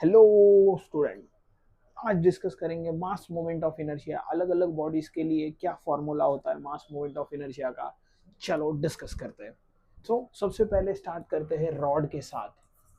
Hello student. आज discuss करेंगे मास moment of inertia. अलग अलग बॉडीज के लिए क्या फॉर्मूला होता है मास मोमेंट ऑफ इनर्शिया का। चलो डिस्कस करते हैं। सबसे पहले स्टार्ट करते हैं रॉड के साथ।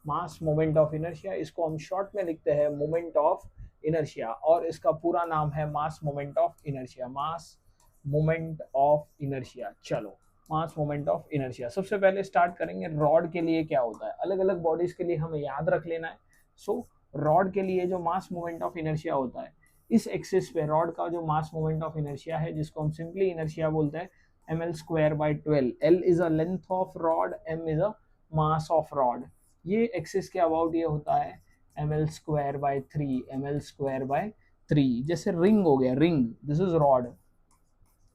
मास मोमेंट ऑफ इनर्शिया, इसको हम शॉर्ट में लिखते हैं मोमेंट ऑफ इनर्शिया, और इसका पूरा नाम है मास moment of inertia. Mass moment of inertia. चलो, मास मोमेंट ऑफ इनर्शिया सबसे पहले स्टार्ट करेंगे। रॉड के लिए क्या होता है, अलग अलग बॉडीज के लिए हमें याद रख लेना है। सो रॉड के लिए जो मास मोमेंट ऑफ इनर्शिया होता है, इस एक्सिस पे रॉड का जो मास मोमेंट ऑफ इनर्शिया है, जिसको हम सिंपली इनर्शिया बोलते हैं, M L square by 12। L is a length of rod, M is a mass of rod. ये एक्सिस के अबाउट ये होता है M L square by 3, M L square by 3। जैसे रिंग हो गया, ring, this is rod.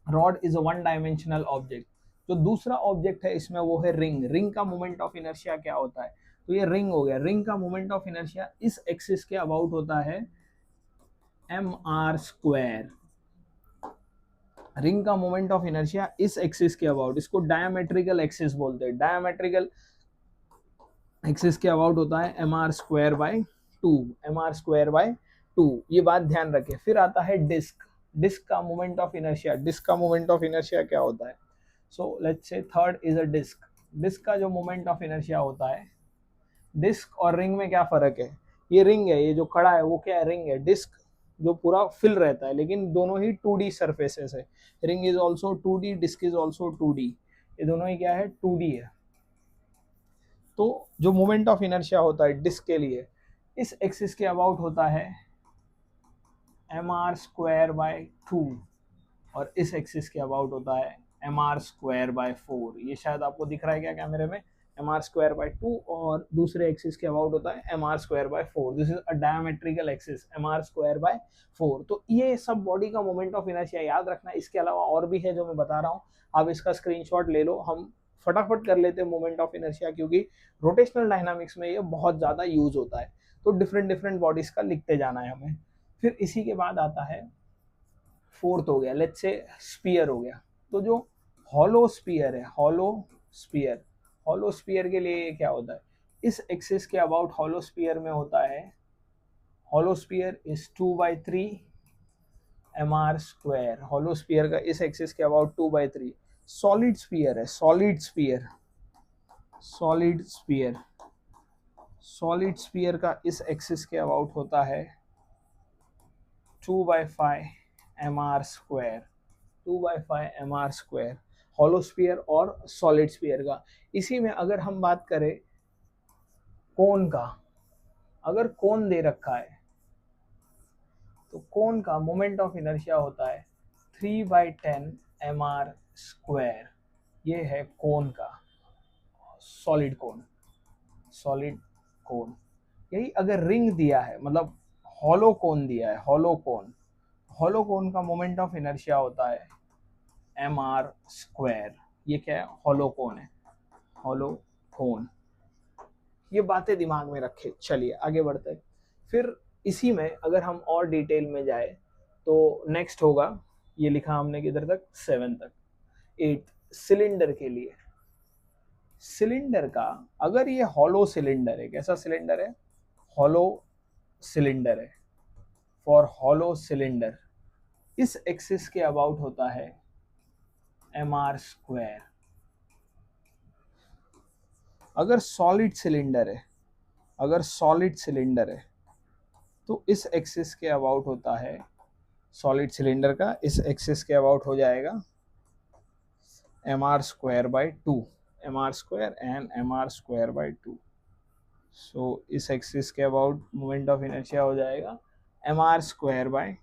Rod is a one dimensional object. जो दूसरा ऑब्जेक्ट है इसमें वो है रिंग। रिंग का मोमेंट ऑफ इनर्शिया क्या होता है, तो ये रिंग हो गया। रिंग का मोमेंट ऑफ इनर्शिया इस एक्सिस के अबाउट होता है एम आर स्क्वायर। रिंग का मोमेंट ऑफ इनर्शिया इस एक्सिस के अबाउट, इसको डायमेट्रिकल एक्सिस बोलते हैं। डायमेट्रिकल एक्सिस के अबाउट होता है M R square by 2, M R square by 2। ये बात ध्यान रखें। फिर आता है डिस्क। डिस्क का मोमेंट ऑफ इनर्शिया, डिस्क का मोमेंट ऑफ इनर्शिया क्या होता है। सो लेट्स से third is a disc. Disc का जो मोमेंट ऑफ इनर्शिया होता है, डिस्क और रिंग में क्या फर्क है। ये रिंग है, ये जो खड़ा है वो क्या है, रिंग है। डिस्क जो पूरा फिल रहता है, लेकिन दोनों ही 2D सरफेसेस है। Ring is also 2D, disc is also 2D। ये दोनों ही क्या है, 2D है। तो जो मोमेंट ऑफ इनर्शिया होता है डिस्क के लिए, इस एक्सिस के अबाउट होता है एम आर स्क्वायर बाय 2, और इस एक्सिस के अबाउट होता है एम आर स्क्वायर बाय 4। ये शायद आपको दिख रहा है क्या कैमरे में, एम आर स्क्वायर बाय 2, और दूसरे एक्सिस के अबाउट होता है M R square by 4। This is a diametrical axis, M R square by 4। तो ये सब बॉडी का मोमेंट ऑफ इनर्शिया याद रखना। इसके अलावा और भी है जो मैं बता रहा हूँ, आप इसका स्क्रीनशॉट ले लो। हम फटाफट कर लेते हैं मोमेंट ऑफ इनर्शिया, क्योंकि रोटेशनल डायनामिक्स में ये बहुत ज़्यादा यूज होता है। तो डिफरेंट डिफरेंट बॉडीज का लिखते जाना है हमें। फिर इसी के बाद आता है फोर्थ हो गया, लेट्स से स्पीयर हो गया। तो जो हॉलो स्पीयर है, हॉलो स्पीयर, हॉलो स्पीयर के लिए क्या होता है, इस एक्सिस के अबाउट हॉलो स्पीयर में होता है, hollow sphere is 2/3 M R square. Hollow sphere का इस एक्सिस के अबाउट 2/3। सॉलिड स्पीयर है, solid sphere, solid sphere, solid sphere का इस एक्सिस के अबाउट होता है 2/5 M R square, 2/5 M R square. Hollow sphere और सॉलिड स्पीयर का। इसी में अगर हम बात करें कोन का, अगर कोन दे रखा है, तो कोन का मोमेंट ऑफ इनर्शिया होता है 3/10 एम आर स्क्वायर। ये है कोन का, सॉलिड कोन, सॉलिड कोन। यही अगर रिंग दिया है, मतलब हॉलो कोन दिया है, हॉलो कोन, हॉलो कोन का मोमेंट ऑफ इनर्शिया होता है एम आर स्क्वायर। ये क्या है, हॉलो कोन है, हॉलो कोन। ये बातें दिमाग में रखे, चलिए आगे बढ़ते हैं। फिर इसी में अगर हम और डिटेल में जाए तो नेक्स्ट होगा, ये लिखा हमने किधर तक, 7 तक। 8 सिलेंडर के लिए, सिलेंडर का अगर ये हॉलो सिलेंडर है, कैसा सिलेंडर है, हॉलो सिलेंडर है, फॉर हॉलो सिलेंडर इस एक्सिस के अबाउट होता है एम आर स्क्वायर। अगर सॉलिड सिलेंडर है, अगर सॉलिड सिलेंडर है, तो इस एक्सिस के अबाउट होता है, सॉलिड सिलेंडर का इस एक्सिस के अबाउट हो जाएगा M R square by 2, M R square and M R square by 2। So इस एक्सिस के अबाउट मोमेंट ऑफ इनर्शिया हो जाएगा एम आर स्क्वायर बाई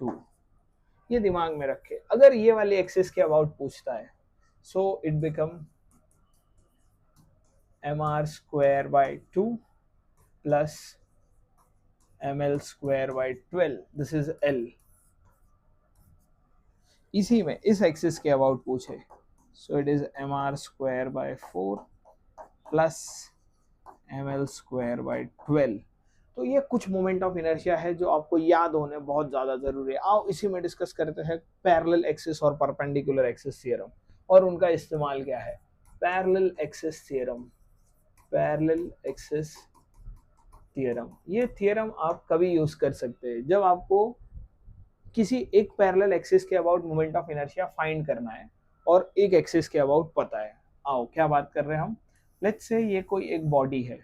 2। ये दिमाग में रखे। अगर ये वाले एक्सिस के अबाउट पूछता है, so it become M R square by 2 plus M L square by 12, this is L. इसी में इस एक्सिस के अबाउट पूछे, so it is M R square by 4 plus M L square by 12। तो ये कुछ मोमेंट ऑफ इनर्शिया है जो आपको याद होने बहुत ज़्यादा ज़रूरी है। आओ इसी में डिस्कस करते हैं पैरेलल एक्सिस और परपेंडिकुलर एक्सिस थ्योरम, और उनका इस्तेमाल क्या है। Parallel axis theorem, parallel axis theorem, ये थियरम आप कभी यूज कर सकते हैं जब आपको किसी एक पैरेलल एक्सिस के about moment of inertia find करना है और एक एक्सिस के अबाउट पता है। आओ क्या बात कर रहे हैं हम, लेट्स से ये कोई एक बॉडी है,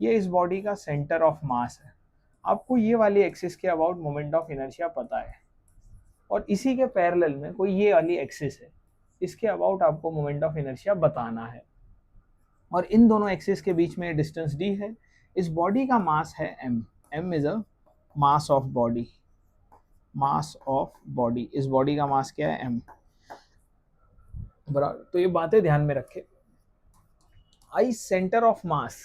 ये इस बॉडी का सेंटर ऑफ मास है, आपको ये वाली एक्सिस के अबाउट मोमेंट ऑफ इनर्शिया पता है, और इसी के पैरेलल में कोई ये वाली एक्सिस है, इसके अबाउट आपको मोमेंट ऑफ इनर्शिया बताना है, और इन दोनों एक्सिस के बीच में डिस्टेंस डी है, इस बॉडी का मास है M, M is a mass of body, mass of body, इस बॉडी का मास क्या है एम, बराबर। तो ये बातें ध्यान में रखें, आई सेंटर ऑफ मास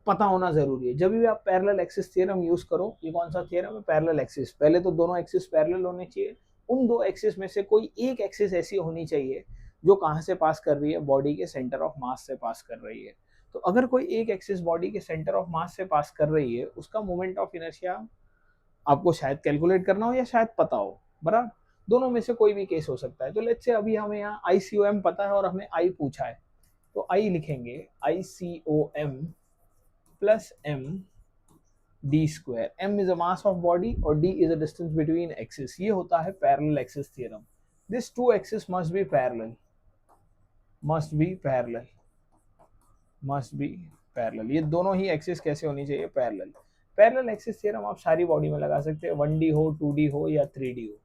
पता होना जरूरी है जब भी आप पैरेलल एक्सिस थ्योरम यूज करो। ये कौन सा थ्योरम है, पैरेलल एक्सिस, पहले तो दोनों एक्सिस पैरेलल होने चाहिए, उन दो एक्सिस में से कोई एक एक्सिस ऐसी होनी चाहिए जो कहां से पास कर रही है, बॉडी के सेंटर ऑफ मास से पास कर रही है। तो अगर कोई एक एक्सिस बॉडी के सेंटर ऑफ मास से पास कर रही है, उसका मोमेंट ऑफ इनर्शिया आपको शायद कैलकुलेट करना हो या शायद पता हो, बराबर, दोनों में से कोई भी केस हो सकता है। तो लेट्स से अभी हमें यहाँ ICOM पता है और हमें आई पूछा है, तो आई लिखेंगे ICOM plus m d square, m is a mass of body और d is a distance between axis. ये होता है parallel axis theorem. This two axis must be parallel, must be parallel, must be parallel, ये दोनों ही axis कैसे होनी चाहिए, parallel. Parallel axis theorem आप सारी बॉडी में लगा सकते हैं, 1D हो, 2D हो या 3D हो,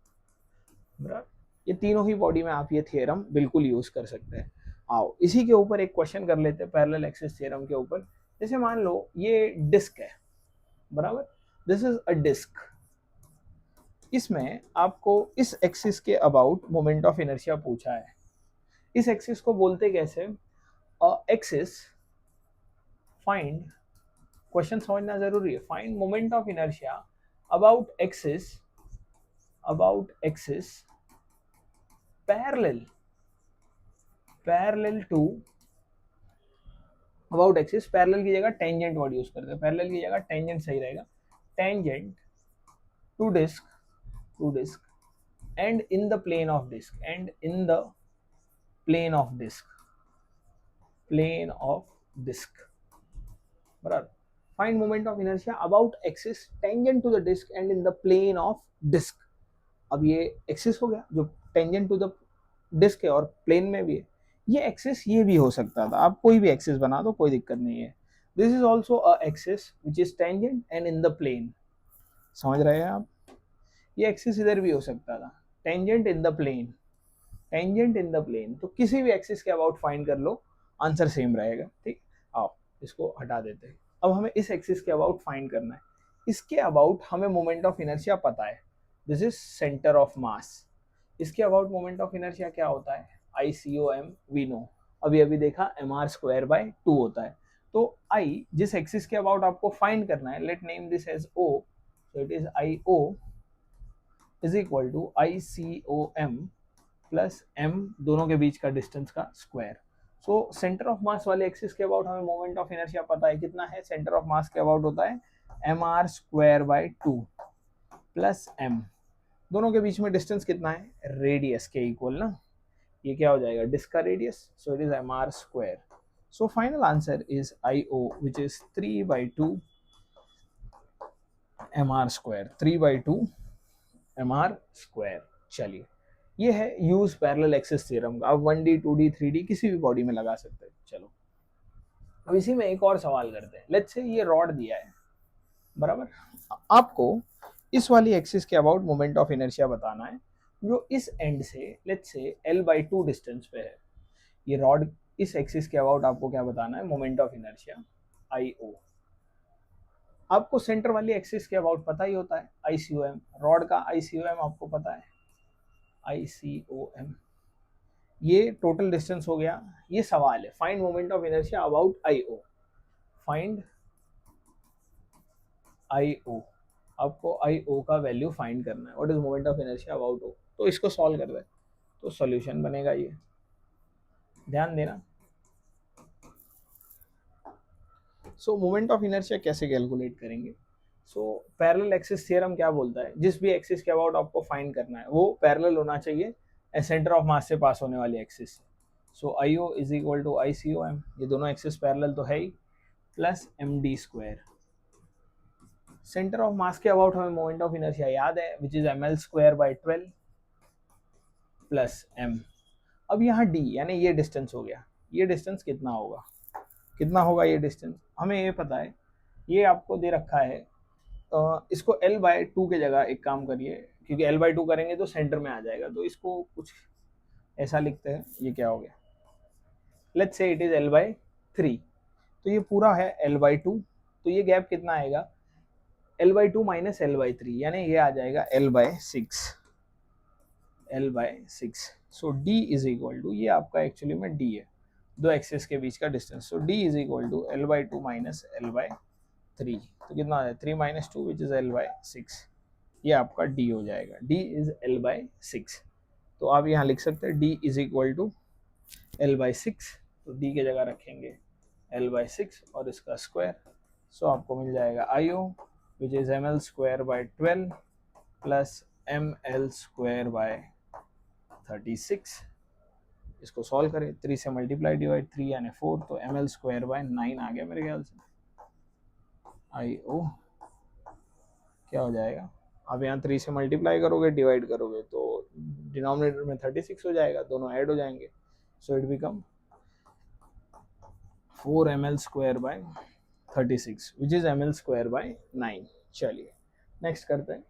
बराबर, ये तीनों ही बॉडी में आप ये थ्योरम बिल्कुल यूज कर सकते हैं। आओ इसी के ऊपर एक क्वेश्चन कर लेते हैं पैरेलल एक्सिस थ्योरम के ऊपर। जैसे मान लो ये डिस्क है, बराबर, दिस इज अ डिस्क, इसमें आपको इस एक्सिस के अबाउट मोमेंट ऑफ इनर्शिया पूछा है। इस एक्सिस को बोलते कैसे, एक्सिस, फाइंड, क्वेश्चन समझना जरूरी है, find moment of inertia about axis, about axis parallel, parallel to, about axis, parallel की जगह टेंजेंट वर्ड यूज करते हैं, पैरेलल की जगह टेंजेंट सही रहेगा, tangent to disc, to disc and in the plane of disk, and in the plane of disk, plane of disk, बराबर, find moment of inertia about axis tangent to the disk and in the plane of disk। अब ये axis हो गया जो tangent to the disc है और plane में भी है, ये एक्सिस ये भी हो सकता था, आप कोई भी एक्सिस बना दो कोई दिक्कत नहीं है। This is also a axis which is tangent and in the plane, समझ रहे हैं आप, ये एक्सिस इधर भी हो सकता था, tangent in the plane, tangent in the plane, तो किसी भी एक्सिस के अबाउट फाइंड कर लो, आंसर सेम रहेगा, ठीक। आओ इसको हटा देते हैं, अब हमें इस एक्सिस के अबाउट फाइंड करना है, इसके अबाउट हमें मोमेंट ऑफ इनर्शिया पता है, दिस इज सेंटर ऑफ मास, इसके अबाउट मोमेंट ऑफ इनर्शिया क्या होता है, ICOM वी नो, अभी अभी देखा mr²/2 होता है। तो आई जिस एक्सिस के अबाउट आपको फाइंड करना है, let name this as O, so it is IO is equal to ICOM plus m, दोनों के बीच का डिस्टेंस का square. So centre of mass वाले एक्सिस के अबाउट हमें मोमेंट ऑफ इनर्शिया पता है, कितना है, सेंटर ऑफ मास के अबाउट होता है mr²/2 प्लस m, दोनों के बीच में डिस्टेंस कितना है, रेडियस के इक्वल ना, ये क्या हो जाएगा, डिस्क का radius, so it is mr²। So final answer is IO which is 3/2 mr², 3/2 mr²। चलिए ये है यूज पैरेलल एक्सिस थ्योरम का, आप 1D 2D 3D किसी भी बॉडी में लगा सकते हैं। चलो अब इसी में एक और सवाल करते हैं, लेट्स से ये रॉड दिया है, बराबर, आपको इस वाली एक्सिस के अबाउट मोमेंट ऑफ इनर्शिया बताना है जो इस एंड से लेट्स से L/2 डिस्टेंस पे है, ये रॉड, इस एक्सिस के अबाउट आपको क्या बताना है, मोमेंट ऑफ इनर्शिया IO। आपको सेंटर वाली एक्सिस के अबाउट पता ही होता है ICOM, रॉड का ICOM आपको पता है ICOM, ये टोटल डिस्टेंस हो गया। ये सवाल है find moment of inertia about IO, find IO, आपको IO का वैल्यू फाइंड करना है, what is moment of inertia about O। तो इसको सॉल्व कर दे तो सॉल्यूशन बनेगा ये, ध्यान देना। सो मोमेंट ऑफ इनर्शिया कैसे कैलकुलेट करेंगे, सो पैरेलल एक्सिस थ्योरम क्या बोलता है, जिस भी एक्सिस के अबाउट आपको फाइंड करना है वो पैरेलल होना चाहिए सेंटर ऑफ मास से पास होने वाली एक्सिस से। So IO is equal to ICOM, ये दोनों एक्सिस पैरेलल तो है ही, plus MD square, centre of mass के अबाउट हमें मोमेंट ऑफ इनर्शिया याद है, which is ml²/12 plus m। अब यहाँ d यानी ये डिस्टेंस हो गया, ये डिस्टेंस कितना होगा, कितना होगा ये डिस्टेंस हमें ये पता है, ये आपको दे रखा है। इसको l/2 के जगह एक काम करिए, क्योंकि l/2 करेंगे तो सेंटर में आ जाएगा, तो इसको कुछ ऐसा लिखते हैं। ये क्या हो गया, let's say it is l/3, तो ये पूरा है l/2, तो ये गैप कितना आएगा, l/2 माइनस l/3, यानी ये आ जाएगा l/6, l/6। So d is equal to, ये आपका एक्चुअली में d है, दो एक्सिस के बीच का distance, so d is equal to l/2 minus l/3, तो कितना आ जाए 3 माइनस 2 विच इज l/6, ये आपका d हो जाएगा, d इज l/6। तो आप यहाँ लिख सकते हैं d is equal to l/6, तो d के जगह रखेंगे l/6 और इसका स्क्वायर, सो आपको मिल जाएगा IO which is ml²/12 plus ml²/36। इसको सॉल्व करें, 3 से मल्टीप्लाई डिवाइड 3 यानी 4, तो ml²/9 आ गया मेरे ख्याल से। IO क्या हो जाएगा, आप यहाँ 3 से मल्टीप्लाई करोगे डिवाइड करोगे तो डिनोमिनेटर में 36 हो जाएगा, दोनों ऐड हो जाएंगे, सो it become 4 ml²/36 which is ml²/9। चलिए नेक्स्ट करते हैं।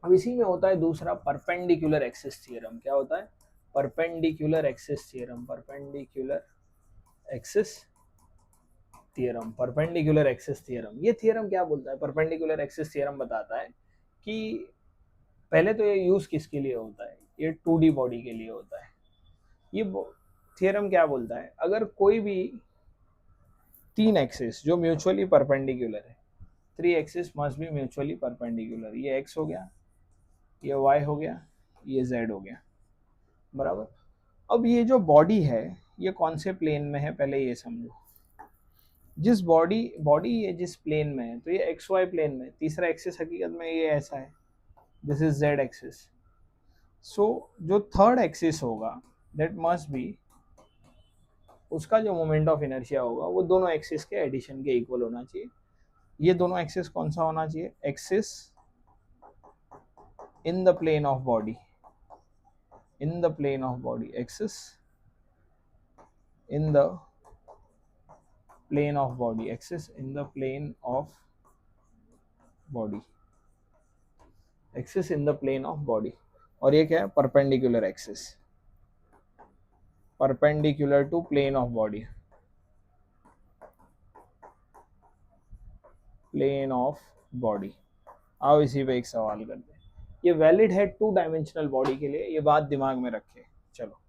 अब इसी में होता है दूसरा परपेंडिकुलर एक्सिस थ्योरम। क्या होता है, perpendicular axis theorem, perpendicular axis theorem, perpendicular axis theorem. ये थ्योरम क्या बोलता है, परपेंडिकुलर एक्सिस थ्योरम बताता है कि पहले तो ये यूज किसके लिए होता है, ये 2D बॉडी के लिए होता है। ये थ्योरम क्या बोलता है, अगर कोई भी 3 एक्सिस जो म्यूचुअली परपेंडिकुलर है, 3 axis must B mutually perpendicular, ये x हो गया, ये y हो गया, ये z हो गया, बराबर। अब ये जो बॉडी है ये कौन से प्लेन में है, पहले ये समझो। जिस बॉडी ये जिस प्लेन में है, तो ये xy प्लेन में, तीसरा एक्सिस हकीकत में ये ऐसा है, दिस इज z एक्सिस। सो जो थर्ड एक्सिस होगा दैट मस्ट बी, उसका जो मोमेंट ऑफ इनर्शिया होगा वो दोनों एक्सिस के एडिशन के इक्वल होना चाहिए। ये दोनों एक्सिस कौन सा होना चाहिए, axis in the plane of body, in the plane of body, axis in the plane of body, axis in the plane of body, axis in the plane of body। और ये क्या है, perpendicular axis, perpendicular to plane of body, plane of body. आओ इसी पे एक सवाल करते हैं, ये वैलिड है 2 डायमेंशनल बॉडी के लिए, ये बात दिमाग में रखे। चलो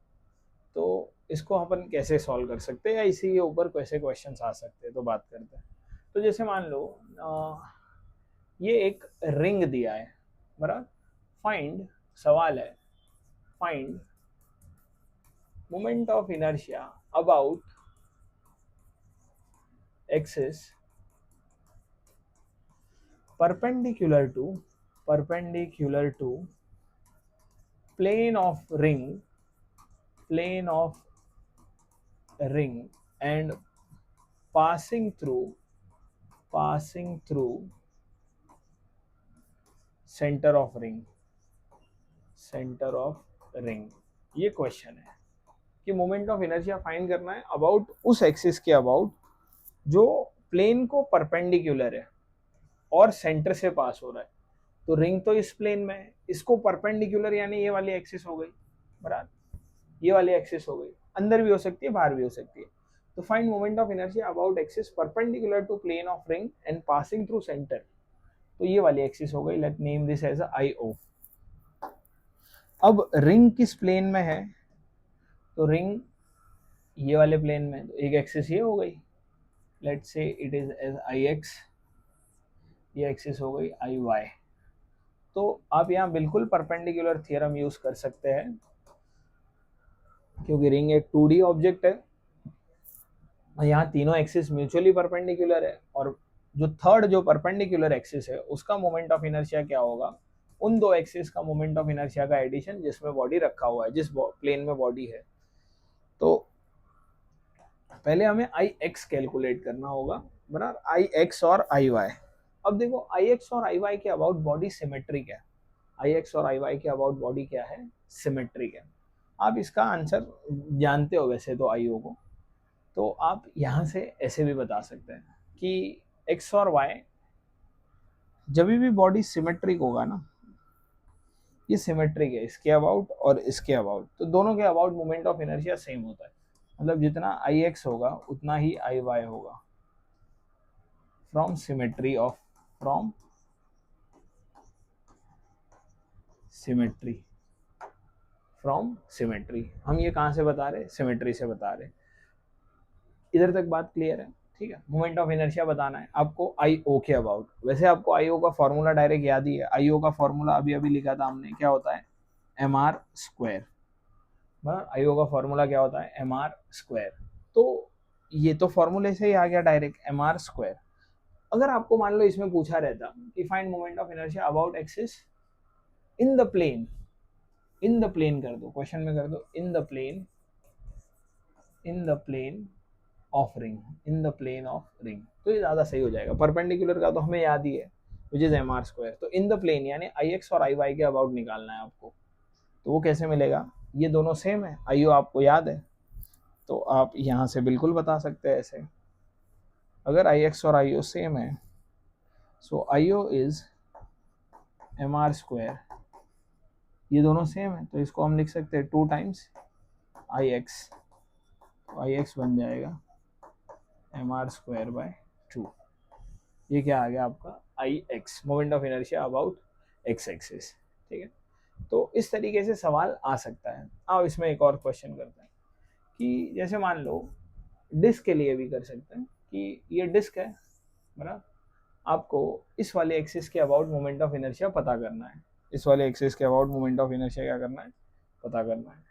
तो इसको अपन कैसे सॉल्व कर सकते हैं, या इसी के ऊपर कैसे क्वेश्चंस आ सकते हैं, तो बात करते हैं। तो जैसे मान लो ये एक रिंग दिया है, बराबर। फाइंड, सवाल है find moment of inertia about axis perpendicular to plane of ring and passing through center of ring। ये क्वेश्चन है कि मोमेंट ऑफ इनर्शिया फाइंड करना है अबाउट उस एक्सिस के अबाउट जो प्लेन को परपेंडिकुलर है और सेंटर से पास हो रहा है। तो रिंग तो इस प्लेन में है, इसको परपेंडिकुलर यानी ये वाली एक्सिस हो गई, बराबर, ये वाली एक्सिस हो गई, अंदर भी हो सकती है बाहर भी हो सकती है। तो find moment of inertia about axis perpendicular to plane of ring and passing through centre, तो ये वाली एक्सिस हो गई, let name this as IO। अब रिंग किस प्लेन में है, तो रिंग ये वाले प्लेन में, तो एक एक्सिस ये हो गई, लेट से इट इज एज IX, ये एक्सिस हो गई IY। तो आप यहाँ बिल्कुल परपेंडिकुलर थ्योरम यूज कर सकते हैं, क्योंकि रिंग एक 2D ऑब्जेक्ट है, यहाँ तीनों एक्सिस म्यूचुअली परपेंडिकुलर है, और जो थर्ड जो परपेंडिकुलर एक्सिस है उसका मोमेंट ऑफ इनर्शिया क्या होगा, उन दो एक्सिस का मोमेंट ऑफ इनर्शिया का एडिशन जिसमें बॉडी रखा हुआ है, जिस प्लेन में बॉडी है। तो पहले हमें IX कैलकुलेट करना होगा, बराबर, IX और IY। अब देखो आई एक्स और आई वाई के अबाउट बॉडी सिमेट्रिक है, आई एक्स और आई वाई के अबाउट बॉडी क्या है, सिमेट्रिक है। आप इसका आंसर जानते हो वैसे तो आई ओ को, तो आप यहाँ से ऐसे भी बता सकते हैं कि एक्स और वाई जब भी बॉडी सिमेट्रिक होगा ना, ये सिमेट्रिक है इसके अबाउट और इसके अबाउट, तो दोनों के about moment of inertia same होता है, मतलब जितना आई एक्स होगा उतना ही आई वाई होगा from symmetry of, from symmetry, from symmetry. हम ये कहाँ से बता रहे, सिमेट्री से बता रहे। इधर तक बात क्लियर है, ठीक है। मोमेंट ऑफ इनर्शिया बताना है आपको आई ओ के अबाउट। वैसे आपको आई ओ का फॉर्मूला डायरेक्ट याद ही है, आई ओ का फॉर्मूला अभी अभी लिखा था हमने, क्या होता है, एम आर स्क्वायर। आई ओ का फॉर्मूला क्या होता है, एम आर स्क्वायर। तो ये तो फॉर्मूले से ही आ गया डायरेक्ट, एम आर स्क्वायर। अगर आपको मान लो इसमें पूछा रहता कि find moment of inertia about axis in the plane, in the plane कर दो, क्वेश्चन में कर दो in the plane, in the plane of ring, in the plane of ring, तो ये ज्यादा सही हो जाएगा। परपेंडिकुलर का तो हमें याद ही है, which is M R square. तो इन द प्लेन यानी आई एक्स और आई वाई के अबाउट निकालना है आपको, तो वो कैसे मिलेगा, ये दोनों सेम है, आई ओ आपको याद है, तो आप यहाँ से बिल्कुल बता सकते हैं ऐसे। अगर आई एक्स और आई ओ सेम है, so I O is M R square, ये दोनों सेम है, तो इसको हम लिख सकते हैं 2 टाइम्स आई एक्स, तो आई एक्स बन जाएगा एम आर स्क्वायर बाय 2। ये क्या आ गया आपका, I X, moment of inertia about X axis, ठीक है। तो इस तरीके से सवाल आ सकता है। अब इसमें एक और क्वेश्चन करते हैं कि जैसे मान लो डिस्क के लिए भी कर सकते हैं कि ये डिस्क है, बराबर, आपको इस वाले एक्सिस के अबाउट मोमेंट ऑफ इनर्शिया पता करना है, इस वाले एक्सिस के अबाउट मोमेंट ऑफ इनर्शिया क्या करना है, पता करना है।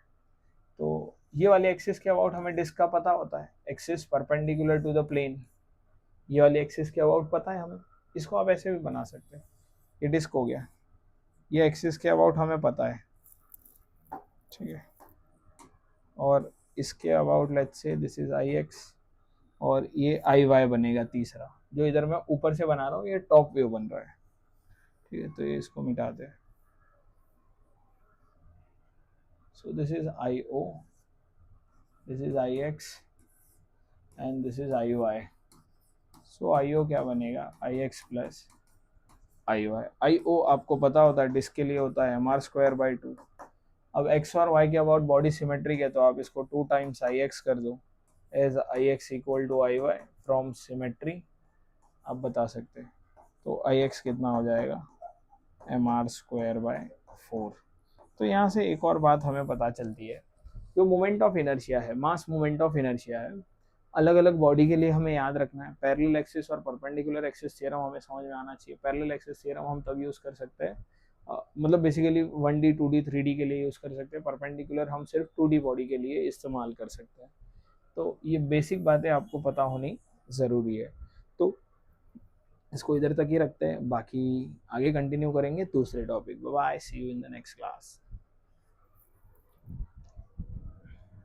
तो ये वाले एक्सिस के अबाउट हमें डिस्क का पता होता है, axis perpendicular to the plane, ये वाले एक्सिस के अबाउट पता है हमें। इसको आप ऐसे भी बना सकते हैं, ये डिस्क हो गया, ये एक्सिस के अबाउट हमें पता है, ठीक है, और इसके about let's say this is I x, और ये आई वाई बनेगा तीसरा, जो इधर मैं ऊपर से बना रहा हूँ ये टॉप व्यू बन रहा है, ठीक है। तो ये इसको मिटाते हैं, so this is I O, this is I X and this is I Y. So I O क्या बनेगा, I X plus I Y. I O आपको पता होता है डिस्क के लिए होता है एम आर स्क्वायर बाई 2। अब एक्स और वाई के अबाउट बॉडी सिमेट्रिक है, तो आप इसको 2 टाइम्स आई एक्स कर दो, as I X equal to I Y from symmetry, आप बता सकते हैं। तो आई एक्स कितना हो जाएगा, एम आर स्क्वायर बाय 4। तो यहाँ से एक और बात हमें पता चलती है, जो मोमेंट ऑफ इनर्शिया है, मास मोमेंट ऑफ इनर्शिया है, अलग अलग बॉडी के लिए हमें याद रखना है। पैरेलल एक्सिस और परपेंडिकुलर एक्सिस थ्योरम हमें समझ में आना चाहिए। पैरेलल एक्सिस थ्योरम हम तब यूज़ कर सकते हैं, मतलब बेसिकली 1D 2D 3D के लिए यूज़ कर सकते हैं, परपेंडिकुलर हम सिर्फ 2D बॉडी के लिए इस्तेमाल कर सकते हैं। तो ये बेसिक बातें आपको पता होनी ज़रूरी है। तो इसको इधर तक ही रखते हैं, बाकी आगे कंटिन्यू करेंगे दूसरे topic. Bye, see you in the next class.